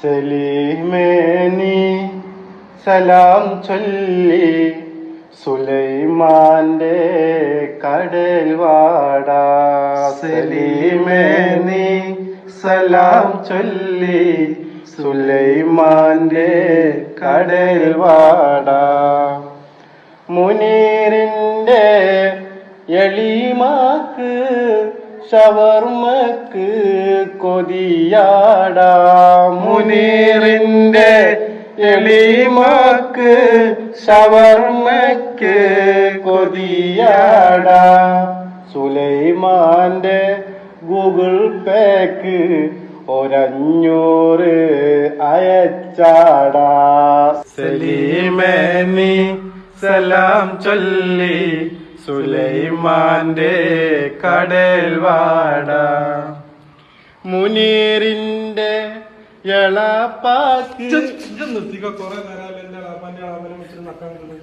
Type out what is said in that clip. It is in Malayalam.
സലീമേനി സലാം ചൊല്ലി സുലൈമാന്റെ കടൽവാട. സലീമേനി സലാം ചൊല്ലി സുലൈമാന്റെ കടൽവാട. മുനീറിന്റെ എളിമാക്ക് ഷവർമക്ക് കൊതിയാടാ. മുനീറിന്റെ എളിമാക്ക് ഷവർമക്ക് കൊതിയാടാ. സുലൈമാന്റെ ഗൂഗിൾ പേക്ക് 500 അയച്ചാടാ. സലീമേനി സലാം ചൊല്ലി സുലൈമാന്റെ കടൽവാട. മുനീറിന്റെ എളാപ്പാക്ക് നിർത്തിക്ക. കൊറേ നേരം എന്റെ അളാപ്പാന്റെ അളാപ്പനെ വെച്ചിട്ട് നക്കാൻ തന്നാൽ